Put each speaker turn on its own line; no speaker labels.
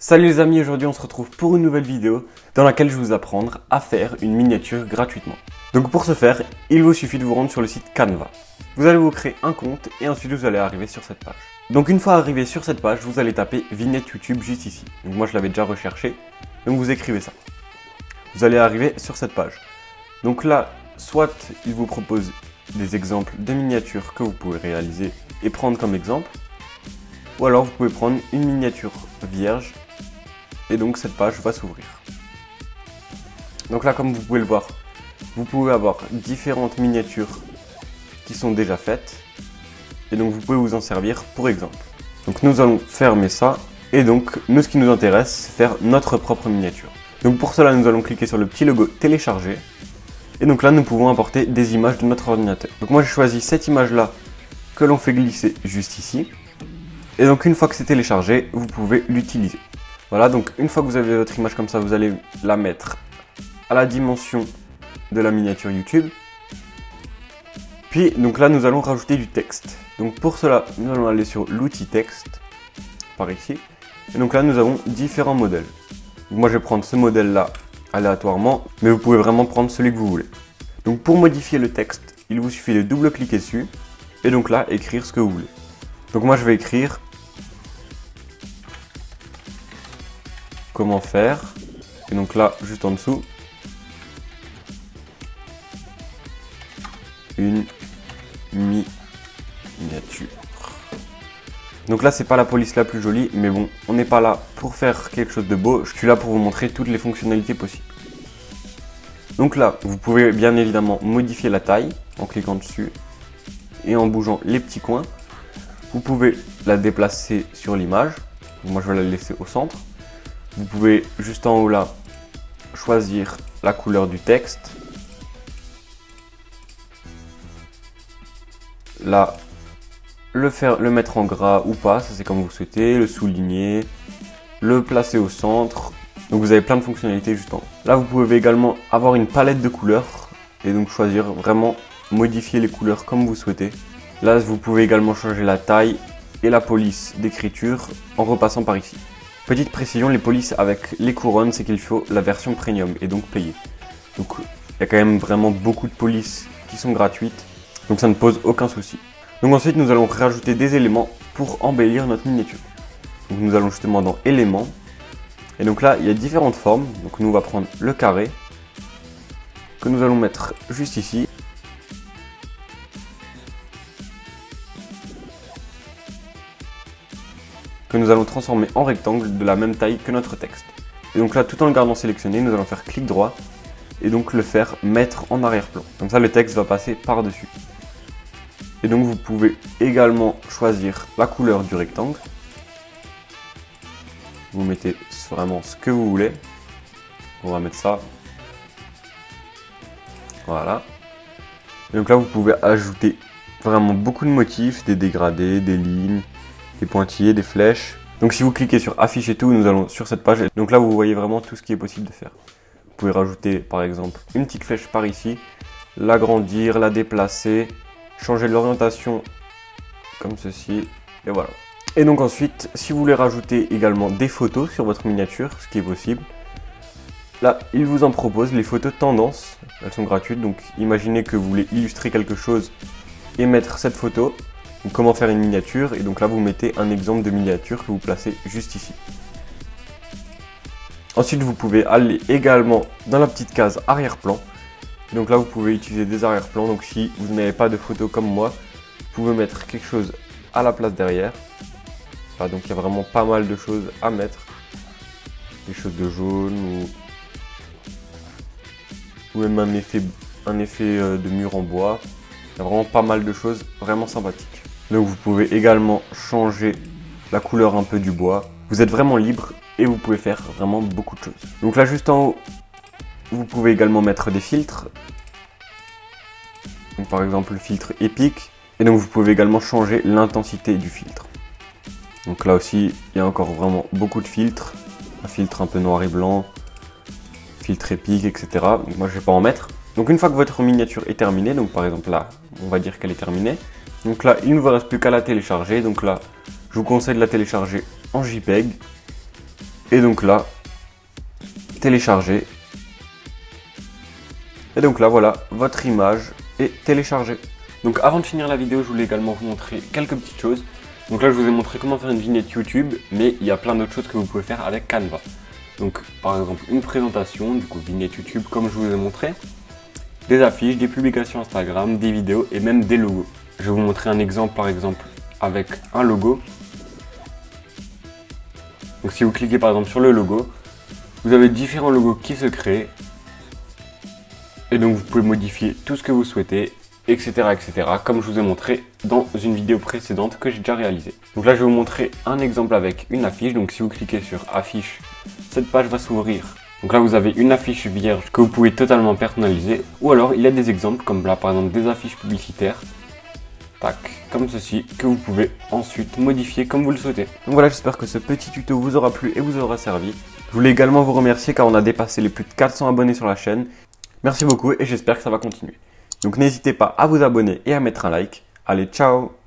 Salut les amis, aujourd'hui on se retrouve pour une nouvelle vidéo dans laquelle je vais vous apprendre à faire une miniature gratuitement. Donc pour ce faire, il vous suffit de vous rendre sur le site Canva. Vous allez vous créer un compte et ensuite vous allez arriver sur cette page. Donc une fois arrivé sur cette page, vous allez taper vignette YouTube juste ici. Donc moi je l'avais déjà recherché, donc vous écrivez ça. Vous allez arriver sur cette page. Donc là, soit il vous propose des exemples de miniatures que vous pouvez réaliser et prendre comme exemple, ou alors vous pouvez prendre une miniature vierge. Et donc cette page va s'ouvrir. Donc là, comme vous pouvez le voir, vous pouvez avoir différentes miniatures qui sont déjà faites. Et donc vous pouvez vous en servir pour exemple. Donc nous allons fermer ça. Et donc nous, ce qui nous intéresse, c'est faire notre propre miniature. Donc pour cela, nous allons cliquer sur le petit logo télécharger. Et donc là, nous pouvons importer des images de notre ordinateur. Donc moi, j'ai choisi cette image-là que l'on fait glisser juste ici. Et donc une fois que c'est téléchargé, vous pouvez l'utiliser. Voilà, donc une fois que vous avez votre image comme ça, vous allez la mettre à la dimension de la miniature YouTube. Puis, donc là, nous allons rajouter du texte. Donc pour cela, nous allons aller sur l'outil texte, par ici. Et donc là, nous avons différents modèles. Donc moi, je vais prendre ce modèle-là aléatoirement, mais vous pouvez vraiment prendre celui que vous voulez. Donc pour modifier le texte, il vous suffit de double-cliquer dessus. Et donc là, écrire ce que vous voulez. Donc moi, je vais écrire comment faire, et donc là juste en dessous une miniature. Donc là c'est pas la police la plus jolie, mais bon, on n'est pas là pour faire quelque chose de beau, je suis là pour vous montrer toutes les fonctionnalités possibles. Donc là vous pouvez bien évidemment modifier la taille en cliquant dessus et en bougeant les petits coins. Vous pouvez la déplacer sur l'image, moi je vais la laisser au centre. Vous pouvez juste en haut là choisir la couleur du texte. Là, le mettre en gras ou pas, ça c'est comme vous souhaitez, le souligner, le placer au centre. Donc vous avez plein de fonctionnalités juste en haut. Là vous pouvez également avoir une palette de couleurs et donc choisir vraiment modifier les couleurs comme vous souhaitez. Là vous pouvez également changer la taille et la police d'écriture en repassant par ici. Petite précision, les polices avec les couronnes, c'est qu'il faut la version premium et donc payer. Donc il y a quand même vraiment beaucoup de polices qui sont gratuites, donc ça ne pose aucun souci. Donc ensuite nous allons rajouter des éléments pour embellir notre miniature. Donc nous allons justement dans éléments, et donc là il y a différentes formes. Donc nous on va prendre le carré, que nous allons mettre juste ici. Que nous allons transformer en rectangle de la même taille que notre texte. Et donc là, tout en le gardant sélectionné, nous allons faire clic droit et donc le faire mettre en arrière-plan. Comme ça, le texte va passer par-dessus. Et donc, vous pouvez également choisir la couleur du rectangle. Vous mettez vraiment ce que vous voulez. On va mettre ça. Voilà. Et donc là, vous pouvez ajouter vraiment beaucoup de motifs, des dégradés, des lignes, des pointillés, des flèches. Donc si vous cliquez sur afficher tout, nous allons sur cette page. Donc là vous voyez vraiment tout ce qui est possible de faire. Vous pouvez rajouter par exemple une petite flèche par ici, l'agrandir, la déplacer, changer l'orientation comme ceci, et voilà. Et donc ensuite, si vous voulez rajouter également des photos sur votre miniature, ce qui est possible, là il vous en propose les photos tendance, elles sont gratuites. Donc imaginez que vous voulez illustrer quelque chose et mettre cette photo. Donc, comment faire une miniature, et donc là vous mettez un exemple de miniature que vous placez juste ici. Ensuite vous pouvez aller également dans la petite case arrière-plan. Donc là vous pouvez utiliser des arrière-plans. Donc si vous n'avez pas de photo comme moi, vous pouvez mettre quelque chose à la place derrière. Voilà, donc il y a vraiment pas mal de choses à mettre. Des choses de jaune ou même un effet de mur en bois. Il y a vraiment pas mal de choses vraiment sympathiques. Donc vous pouvez également changer la couleur un peu du bois. Vous êtes vraiment libre et vous pouvez faire vraiment beaucoup de choses. Donc là juste en haut, vous pouvez également mettre des filtres. Donc par exemple le filtre épique. Et donc vous pouvez également changer l'intensité du filtre. Donc là aussi, il y a encore vraiment beaucoup de filtres. Un filtre un peu noir et blanc, filtre épique, etc. Donc moi je ne vais pas en mettre. Donc une fois que votre miniature est terminée, donc par exemple là, on va dire qu'elle est terminée. Donc là, il ne vous reste plus qu'à la télécharger. Donc là, je vous conseille de la télécharger en JPEG. Et donc là, télécharger. Et donc là, voilà, votre image est téléchargée. Donc avant de finir la vidéo, je voulais également vous montrer quelques petites choses. Donc là, je vous ai montré comment faire une vignette YouTube, mais il y a plein d'autres choses que vous pouvez faire avec Canva. Donc par exemple, une présentation, du coup vignette YouTube comme je vous ai montré, des affiches, des publications Instagram, des vidéos et même des logos. Je vais vous montrer un exemple par exemple avec un logo. Donc si vous cliquez par exemple sur le logo, vous avez différents logos qui se créent. Et donc vous pouvez modifier tout ce que vous souhaitez, etc. etc. comme je vous ai montré dans une vidéo précédente que j'ai déjà réalisée. Donc là je vais vous montrer un exemple avec une affiche. Donc si vous cliquez sur affiche, cette page va s'ouvrir. Donc là vous avez une affiche vierge que vous pouvez totalement personnaliser. Ou alors il y a des exemples comme là par exemple des affiches publicitaires. Tac, comme ceci, que vous pouvez ensuite modifier comme vous le souhaitez. Donc voilà, j'espère que ce petit tuto vous aura plu et vous aura servi. Je voulais également vous remercier car on a dépassé les plus de 400 abonnés sur la chaîne. Merci beaucoup et j'espère que ça va continuer. Donc n'hésitez pas à vous abonner et à mettre un like. Allez, ciao!